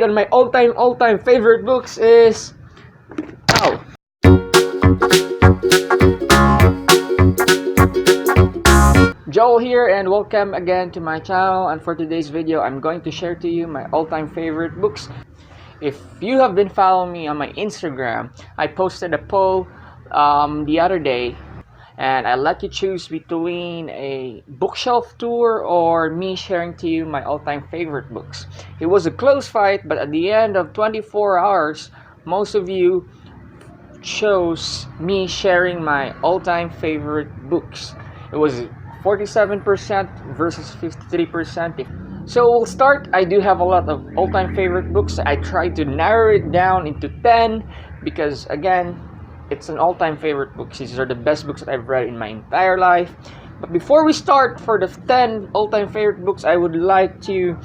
On my all-time favorite books is Ow. Joel here, and welcome again to my channel. And for today's video, I'm going to share to you my all-time favorite books. If you have been following me on my Instagram, I posted a poll the other day, and I let you choose between a bookshelf tour or me sharing to you my all-time favorite books. It was a close fight, but at the end of 24 hours, most of you chose me sharing my all-time favorite books. It was 47% versus 53%. So we'll start. I do have a lot of all-time favorite books. I tried to narrow it down into 10 because, again, it's an all-time favorite books. These are the best books that I've read in my entire life. But before we start for the 10 all-time favorite books, I would like to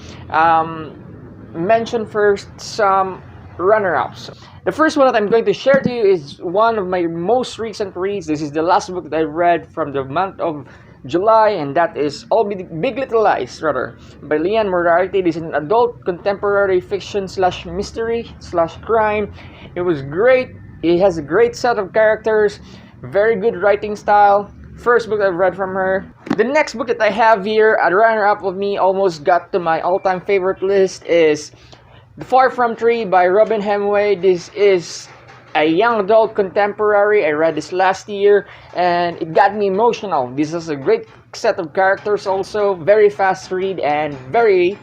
mention first some runner-ups. The first one that I'm going to share to you is one of my most recent reads. This is the last book that I read from the month of July, and that is Big Little Lies, by Liane Moriarty. This is an adult contemporary fiction / mystery / crime. It was great. It has a great set of characters, very good writing style. First book I've read from her. The next book that I have here, a runner-up of me, almost got to my all-time favorite list, is The Far From Tree by Robin Hemingway. This is a young adult contemporary. I read this last year and it got me emotional. This is a great set of characters also, very fast read and very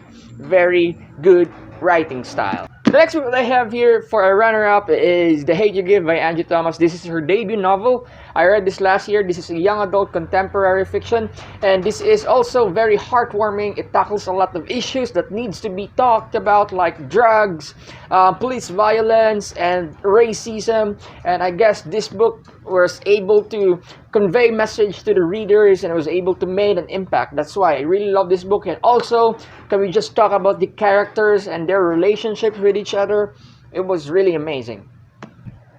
good writing style. The next book that I have here for a runner-up is The Hate You Give by Angie Thomas. This is her debut novel. I read this last year. This is a young adult contemporary fiction, and this is also very heartwarming. It tackles a lot of issues that needs to be talked about, like drugs, police violence, and racism. And I guess this book was able to convey message to the readers, and it was able to make an impact. That's why I really love this book. And also, can we just talk about the characters and their relationships with each other? It was really amazing.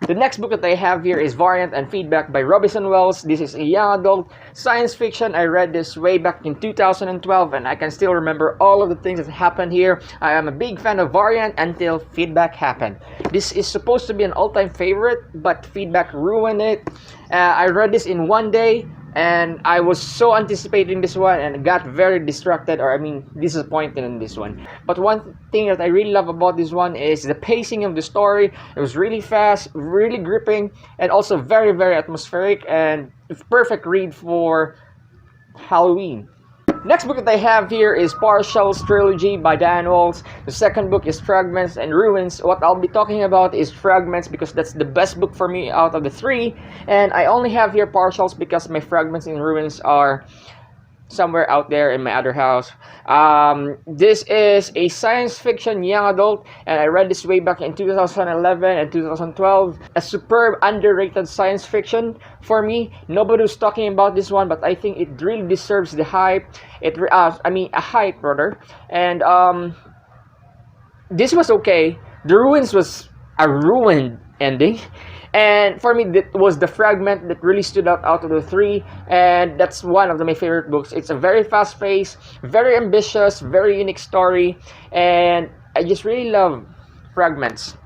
The next book that I have here is Variant and Feedback by Robinson Wells. This is a young adult science fiction. I read this way back in 2012 and I can still remember all of the things that happened here. I am a big fan of Variant until Feedback happened. This is supposed to be an all-time favorite, but Feedback ruined it. I read this in one day and I was so anticipating this one and got very distracted, or disappointed in this one. But one thing that I really love about this one is the pacing of the story. It was really fast, really gripping, and also very atmospheric, and perfect read for Halloween. Next book that I have here is Partial's Trilogy by Diane Walls. The second book is Fragments and Ruins. What I'll be talking about is Fragments because that's the best book for me out of the three. And I only have here Partials because my Fragments and Ruins are somewhere out there in my other house. This is a science fiction young adult, and I read this way back in 2011 and 2012. A superb, underrated science fiction for me. Nobody was talking about this one, but I think it really deserves the hype. A hype rather. And this was okay. The Ruins was a ruined ending. And for me, that was the Fragment that really stood out of the three, and that's one of my favorite books. It's a very fast-paced, very ambitious, very unique story, and I just really love Fragments.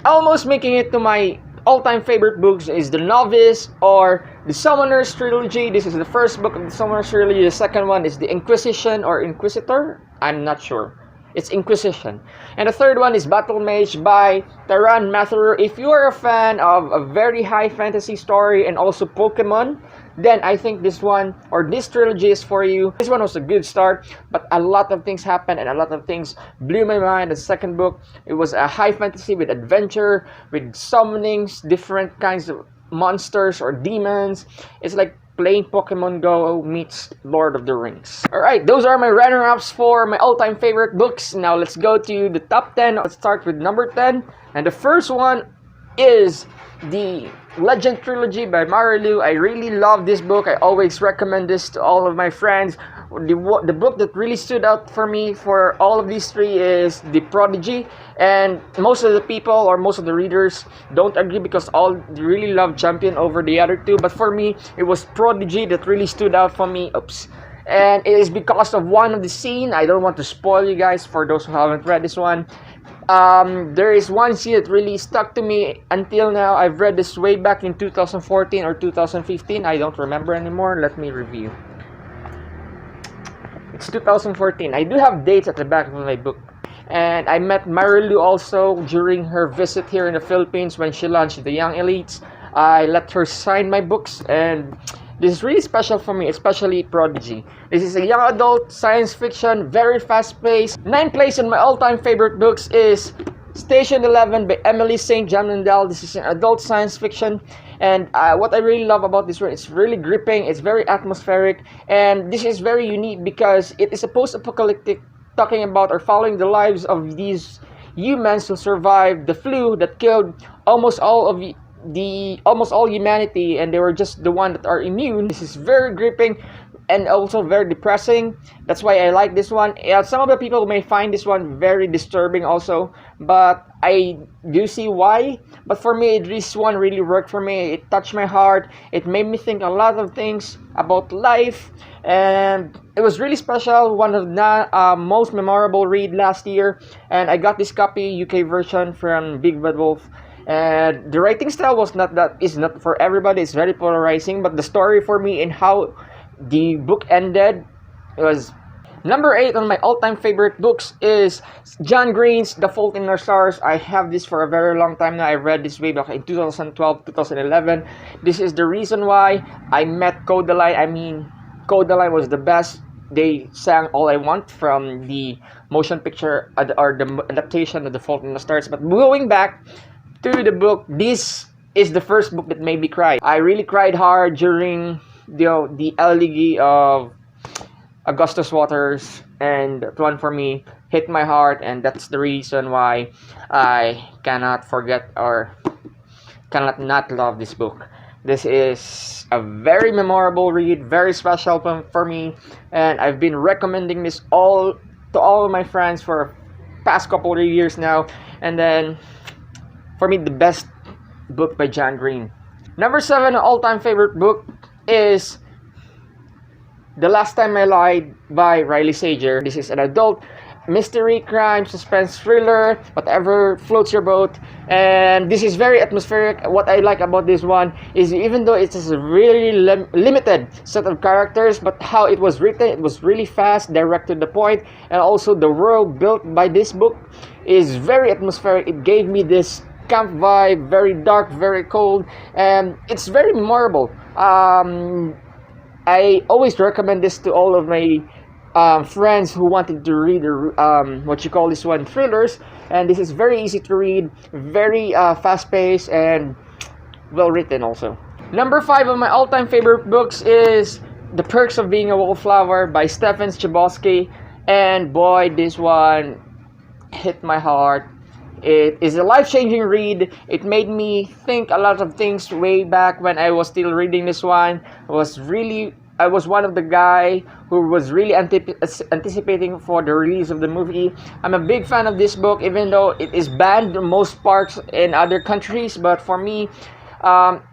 Almost making it to my all-time favorite books is The Novice or The Summoner's Trilogy. This is the first book of The Summoner's Trilogy. The second one is The Inquisition or Inquisitor. I'm not sure. It's Inquisition. And the third one is Battle Mage by Taran Matharu. If you are a fan of a very high fantasy story and also Pokemon, then I think this one or this trilogy is for you. This one was a good start, but a lot of things happened and a lot of things blew my mind. The second book, it was a high fantasy with adventure, with summonings, different kinds of monsters or demons. It's like playing Pokemon Go meets Lord of the Rings. Alright, those are my runner-ups for my all-time favorite books. Now let's go to the top 10. Let's start with number 10. And the first one is the Legend Trilogy by Marilu. I really love this book. I always recommend this to all of my friends. The book that really stood out for me for all of these three is The Prodigy, and most of the people or most of the readers don't agree because all really love Champion over the other two, but for me it was Prodigy that really stood out for me. And it is because of one of the scene. I don't want to spoil you guys for those who haven't read this one. There is one scene that really stuck to me until now. I've read this way back in 2014 or 2015. I don't remember anymore. Let me review. It's 2014. I do have dates at the back of my book. And I met Marilu also during her visit here in the Philippines when she launched The Young Elites. I let her sign my books, and this is really special for me, especially Prodigy. This is a young adult science fiction, very fast-paced. Ninth place in my all-time favorite books is Station 11 by Emily St. John Mandel. This is an adult science fiction, and what I really love about this one, it's really gripping, it's very atmospheric, and this is very unique because it is a post-apocalyptic, talking about or following the lives of these humans who survived the flu that killed almost all of almost all humanity, and they were just the one that are immune. This is very gripping and also very depressing. That's why I like this one. Yeah, some of the people may find this one very disturbing also, but I do see why. But for me, this one really worked for me. It touched my heart. It made me think a lot of things about life, and it was really special. One of the most memorable read last year, and I got this copy UK version from Big Bad Wolf. And the writing style is not for everybody. It's very polarizing, but the story for me and how the book ended was number 8 on my all-time favorite books is John Green's The Fault in Our Stars. I have this for a very long time now. I read this way back in 2012, 2011. This is the reason why I met Codaline. I mean, Codaline was the best. They sang All I Want from the motion picture or the adaptation of The Fault in Our Stars. But going back to the book, this is the first book that made me cry. I really cried hard during the elegy of Augustus Waters, and that one for me hit my heart, and that's the reason why I cannot forget or cannot not love this book. This is a very memorable read, very special for me, and I've been recommending this to all of my friends for past couple of years now. And then for me, the best book by John Green. Number 7 all-time favorite book is The Last Time I Lied by Riley Sager. This is an adult mystery, crime, suspense, thriller, whatever floats your boat. And this is very atmospheric. What I like about this one is even though it is a really limited set of characters, but how it was written, it was really fast, direct to the point, and also the world built by this book is very atmospheric. It gave me this camp vibe, very dark, very cold, and it's very memorable. I always recommend this to all of my friends who wanted to read what you call this one, thrillers. And this is very easy to read, very fast-paced, and well written also. Number 5 of my all-time favorite books is The Perks of Being a Wallflower by Stephen Chbosky. And boy, this one hit my heart. It is a life-changing read. It made me think a lot of things way back when I was still reading this one. I was one of the guy who was really anticipating for the release of the movie. I'm a big fan of this book, even though it is banned in most parts in other countries. But for me,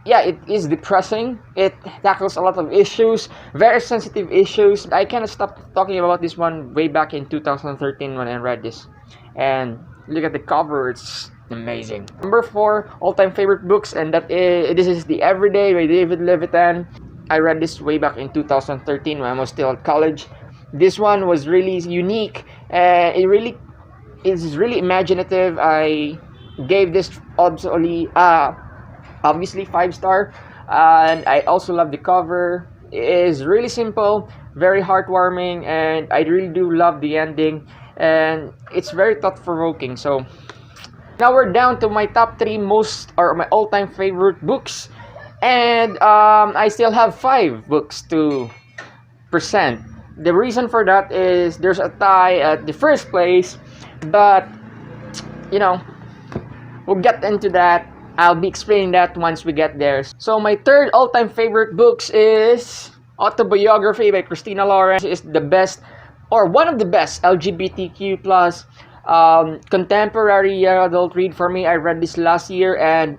it is depressing. It tackles a lot of issues, very sensitive issues. I cannot stop talking about this one way back in 2013 when I read this. And look at the cover, it's amazing. Number 4 all-time favorite books, and this is The Everyday by David Levitan. I read this way back in 2013 when I was still at college. This one was really unique. It is really imaginative. I gave this obviously 5-star, and I also love the cover. It is really simple, very heartwarming, and I really do love the ending, and it's very thought-provoking. So now we're down to my top 3 my all-time favorite books. And I still have 5 books to present. The reason for that is there's a tie at the first place, but we'll get into that. I'll be explaining that once we get there. So my third all-time favorite books is Autobiography by Christina Lauren. It's the best, or one of the best, LGBTQ plus contemporary young adult read for me. I read this last year, and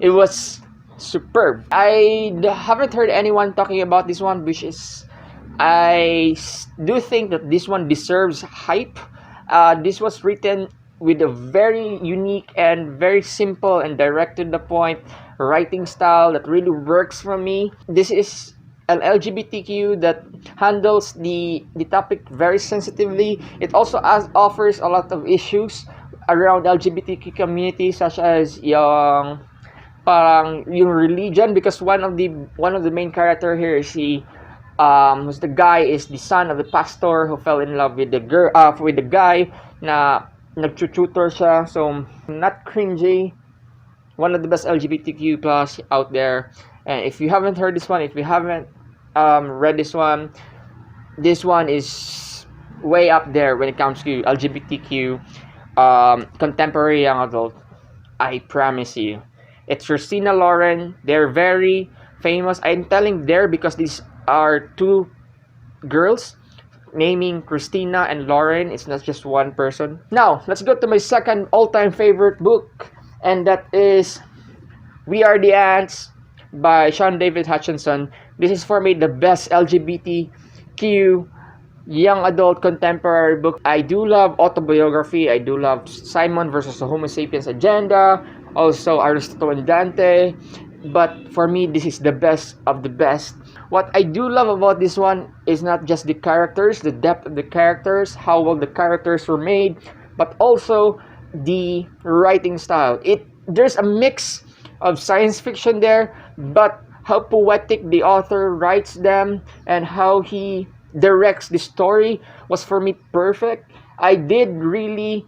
it was superb. I haven't heard anyone talking about this one, which is I do think that this one deserves hype. This was written with a very unique and very simple and direct to the point writing style that really works for me. This is an LGBTQ that handles the topic very sensitively. It also offers a lot of issues around LGBTQ community, such as yung religion, because one of the main character here is who's the guy is the son of the pastor who fell in love with the girl, with the guy na nag-tutor siya. So not cringy, one of the best LGBTQ plus out there. And if you haven't heard this one, if you haven't read this one is way up there when it comes to LGBTQ contemporary young adult. I promise you. It's Christina Lauren. They're very famous. I'm telling there because these are two girls naming Christina and Lauren. It's not just one person. Now, let's go to my second all-time favorite book, and that is We Are the Ants by Sean David Hutchinson. This is for me the best LGBTQ young adult contemporary book. I do love autobiography. I do love Simon versus the Homo sapiens agenda, also Aristotle and Dante. But for me, this is the best of the best. What I do love about this one is not just the characters, the depth of the characters, how well the characters were made, but also the writing style. There's a mix of science fiction there, but how poetic the author writes them and how he directs the story was for me perfect. I did really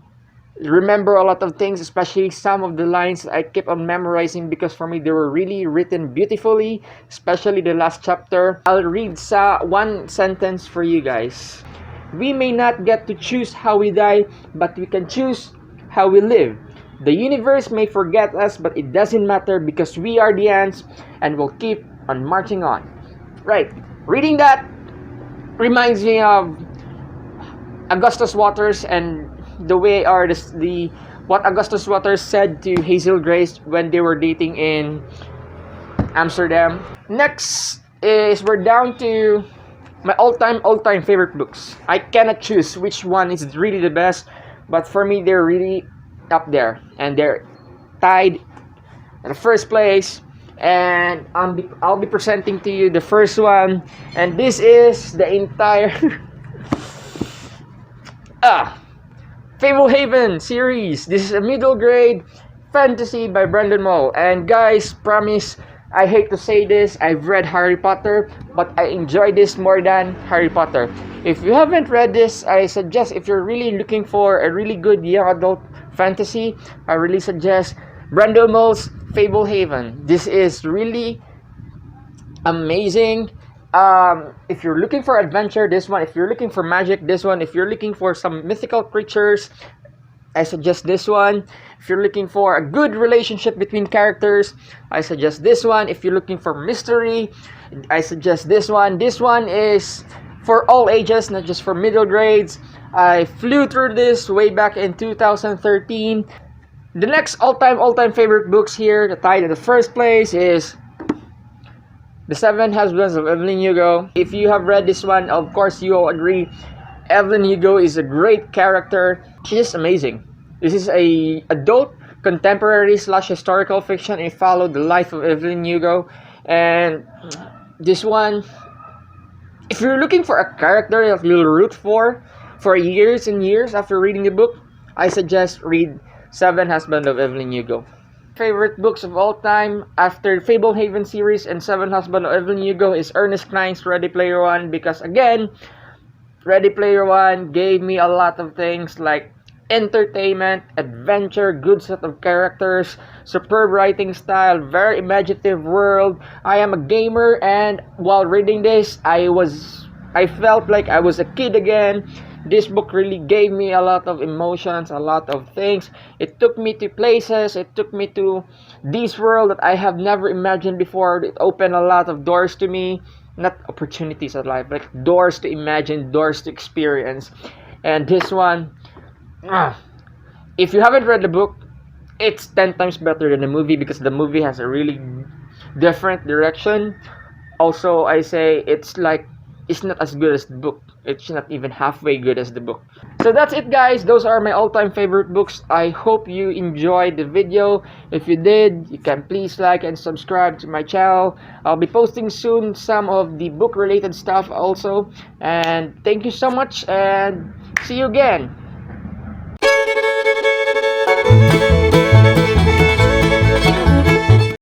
remember a lot of things, especially some of the lines I kept on memorizing because for me they were really written beautifully, especially the last chapter. I'll read one sentence for you guys. We may not get to choose how we die, but we can choose how we live. The universe may forget us, but it doesn't matter because we are the ants and we'll keep on marching on. Right, reading that reminds me of Augustus Waters and the way what Augustus Waters said to Hazel Grace when they were dating in Amsterdam. Next is we're down to my all-time favorite books. I cannot choose which one is really the best, but for me they're really up there and they're tied in the first place. And I'll be presenting to you the first one, and this is the entire Fablehaven series. This is a middle grade fantasy by Brendan Mull. And guys, promise, I hate to say this, I've read Harry Potter, but I enjoy this more than Harry Potter. If you haven't read this, I suggest, if you're really looking for a really good young adult fantasy, I really suggest Brendan Mull's Fablehaven. This is really amazing. If you're looking for adventure, this one. If you're looking for magic, this one. If you're looking for some mythical creatures, I suggest this one. If you're looking for a good relationship between characters, I suggest this one. If you're looking for mystery, I suggest this one. This one is for all ages, not just for middle grades. I flew through this way back in 2013. The next all-time favorite books here, the title in the first place is The Seven Husbands of Evelyn Hugo. If you have read this one, of course you will agree, Evelyn Hugo is a great character. She's just amazing. This is a adult contemporary / historical fiction. It followed the life of Evelyn Hugo. And this one, if you're looking for a character that you'll root for years and years after reading the book, I suggest read Seven Husbands of Evelyn Hugo. Favorite books of all time after Fablehaven series and Seven Husbands of Evelyn Hugo is Ernest Cline's Ready Player One, because again, Ready Player One gave me a lot of things like entertainment, adventure, good set of characters, superb writing style, very imaginative world. I am a gamer, and while reading this, I felt like I was a kid again. This book really gave me a lot of emotions, a lot of things. It took me to places, it took me to this world that I have never imagined before. It opened a lot of doors to me, not opportunities in life, like doors to imagine, doors to experience. And this one, if you haven't read the book, it's 10 times better than the movie because the movie has a really different direction. Also, I say it's like is not as good as the book. It's not even halfway good as the book. So that's it, guys. Those are my all-time favorite books. I hope you enjoyed the video. If you did, you can please like and subscribe to my channel. I'll be posting soon some of the book related stuff also. And thank you so much, and see you again.